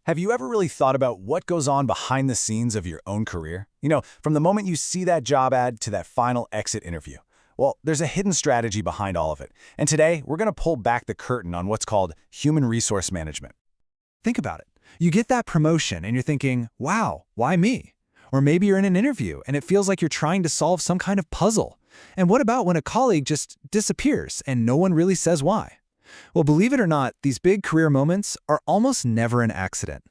Have you ever really thought about what goes on behind the scenes of your own career? You know, from the moment you see that job ad to that final exit interview. Well, there's a hidden strategy behind all of it. And today, we're going to pull back the curtain on what's called human resource management. Think about it. You get that promotion and you're thinking, wow, why me? Or maybe you're in an interview and it feels like you're trying to solve some kind of puzzle. And what about when a colleague just disappears and no one really says why? Well, believe it or not, these big career moments are almost never an accident.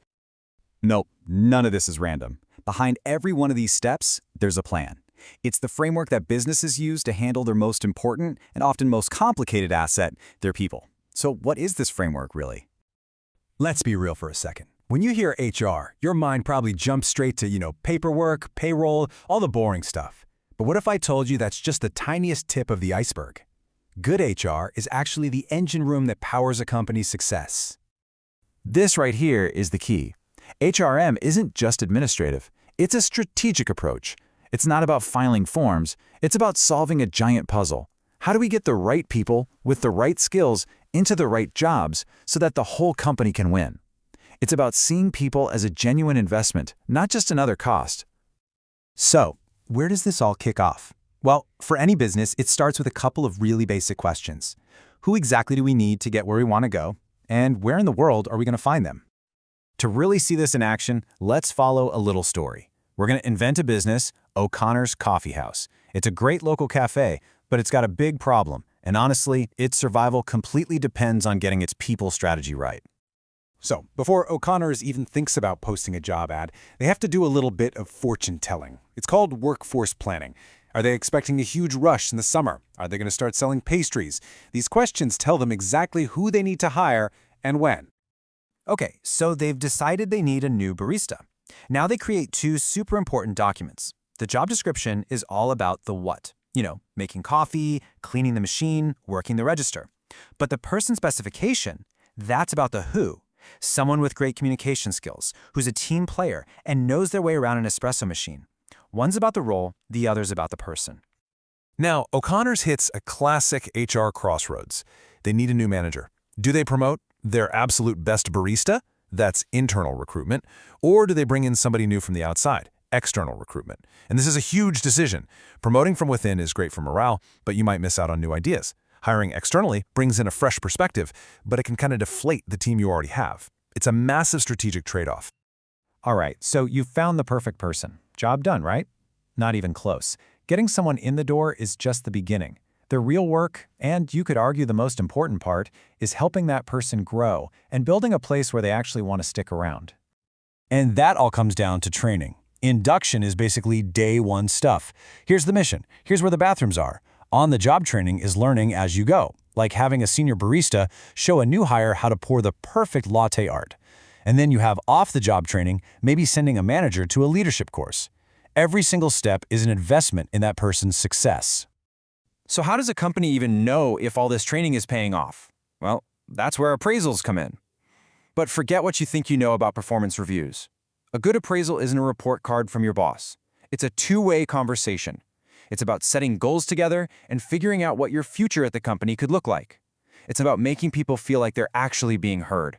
Nope, none of this is random. Behind every one of these steps, there's a plan. It's the framework that businesses use to handle their most important and often most complicated asset, their people. So what is this framework really? Let's be real for a second. When you hear HR, your mind probably jumps straight to, paperwork, payroll, all the boring stuff. But what if I told you that's just the tiniest tip of the iceberg? Good HR is actually the engine room that powers a company's success. This right here is the key. HRM isn't just administrative. It's a strategic approach. It's not about filing forms. It's about solving a giant puzzle. How do we get the right people with the right skills into the right jobs so that the whole company can win? It's about seeing people as a genuine investment, not just another cost. So, where does this all kick off? Well, for any business, it starts with a couple of really basic questions. Who exactly do we need to get where we want to go? And where in the world are we going to find them? To really see this in action, let's follow a little story. We're going to invent a business, O'Connor's Coffee House. It's a great local cafe, but it's got a big problem. And honestly, its survival completely depends on getting its people strategy right. So, before O'Connor's even thinks about posting a job ad, they have to do a little bit of fortune telling. It's called workforce planning. Are they expecting a huge rush in the summer? Are they going to start selling pastries? These questions tell them exactly who they need to hire and when. Okay, so they've decided they need a new barista. Now they create two super important documents. The job description is all about the what. Making coffee, cleaning the machine, working the register. But the person specification, that's about the who. Someone with great communication skills, who's a team player and knows their way around an espresso machine. One's about the role, the other's about the person. Now, O'Connor's hits a classic HR crossroads. They need a new manager. Do they promote their absolute best barista? That's internal recruitment. Or do they bring in somebody new from the outside? External recruitment. And this is a huge decision. Promoting from within is great for morale, but you might miss out on new ideas. Hiring externally brings in a fresh perspective, but it can kind of deflate the team you already have. It's a massive strategic trade-off. All right, so you've found the perfect person. Job done, right? Not even close. Getting someone in the door is just the beginning. The real work, and you could argue the most important part, is helping that person grow and building a place where they actually want to stick around. And that all comes down to training. Induction is basically day one stuff. Here's the mission. Here's where the bathrooms are. On-the-job training is learning as you go, like having a senior barista show a new hire how to pour the perfect latte art. And then you have off-the-job training, maybe sending a manager to a leadership course. Every single step is an investment in that person's success. So how does a company even know if all this training is paying off? Well, that's where appraisals come in. But forget what you think you know about performance reviews. A good appraisal isn't a report card from your boss. It's a two-way conversation. It's about setting goals together and figuring out what your future at the company could look like. It's about making people feel like they're actually being heard.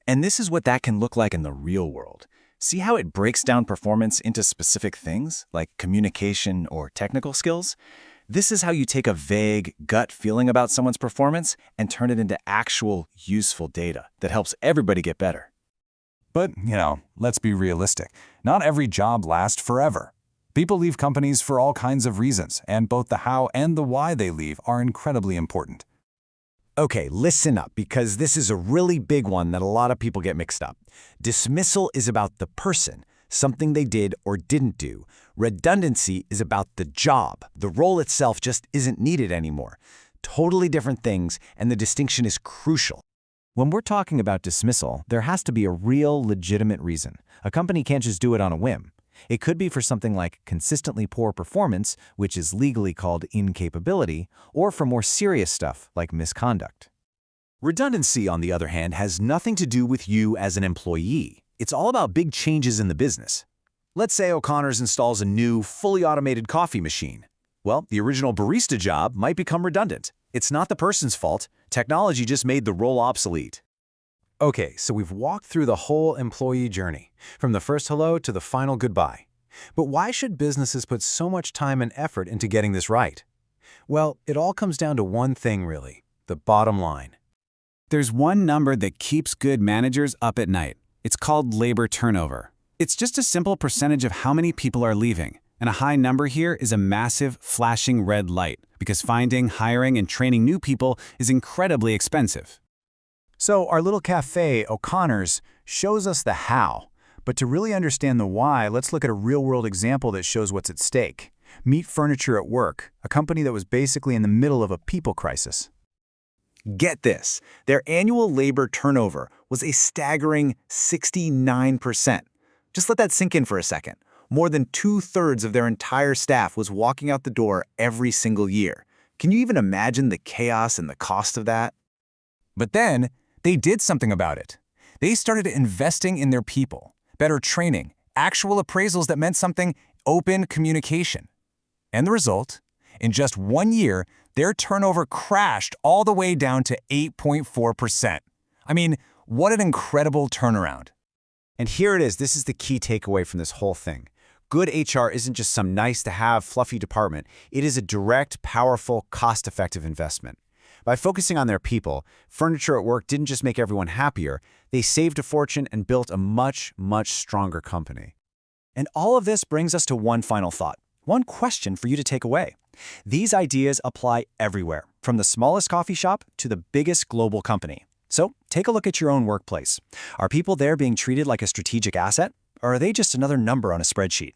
And this is what that can look like in the real world. See how it breaks down performance into specific things, like communication or technical skills? This is how you take a vague, gut feeling about someone's performance and turn it into actual, useful data that helps everybody get better. But, let's be realistic. Not every job lasts forever. People leave companies for all kinds of reasons, and both the how and the why they leave are incredibly important. Okay, listen up, because this is a really big one that a lot of people get mixed up. Dismissal is about the person, something they did or didn't do. Redundancy is about the job. The role itself just isn't needed anymore. Totally different things, and the distinction is crucial. When we're talking about dismissal, there has to be a real, legitimate reason. A company can't just do it on a whim. It could be for something like consistently poor performance, which is legally called incapability, or for more serious stuff like misconduct. Redundancy, on the other hand, has nothing to do with you as an employee. It's all about big changes in the business. Let's say O'Connor's installs a new, fully automated coffee machine. Well, the original barista job might become redundant. It's not the person's fault. Technology just made the role obsolete. Okay, so we've walked through the whole employee journey, from the first hello to the final goodbye. But why should businesses put so much time and effort into getting this right? Well, it all comes down to one thing, really, the bottom line. There's one number that keeps good managers up at night. It's called labor turnover. It's just a simple percentage of how many people are leaving. And a high number here is a massive, flashing red light, because finding, hiring, and training new people is incredibly expensive. So our little cafe, O'Connor's, shows us the how. But to really understand the why, let's look at a real-world example that shows what's at stake. Meet Furniture at Work, a company that was basically in the middle of a people crisis. Get this, their annual labor turnover was a staggering 69%. Just let that sink in for a second. More than 2/3 of their entire staff was walking out the door every single year. Can you even imagine the chaos and the cost of that? But then, they did something about it. They started investing in their people, better training, actual appraisals that meant something, open communication. And the result? In just 1 year, their turnover crashed all the way down to 8.4%. I mean, what an incredible turnaround. And here it is. This is the key takeaway from this whole thing. Good HR isn't just some nice-to-have, fluffy department. It is a direct, powerful, cost-effective investment. By focusing on their people, Furniture at Work didn't just make everyone happier, they saved a fortune and built a much, much stronger company. And all of this brings us to one final thought, one question for you to take away. These ideas apply everywhere, from the smallest coffee shop to the biggest global company. So take a look at your own workplace. Are people there being treated like a strategic asset, or are they just another number on a spreadsheet?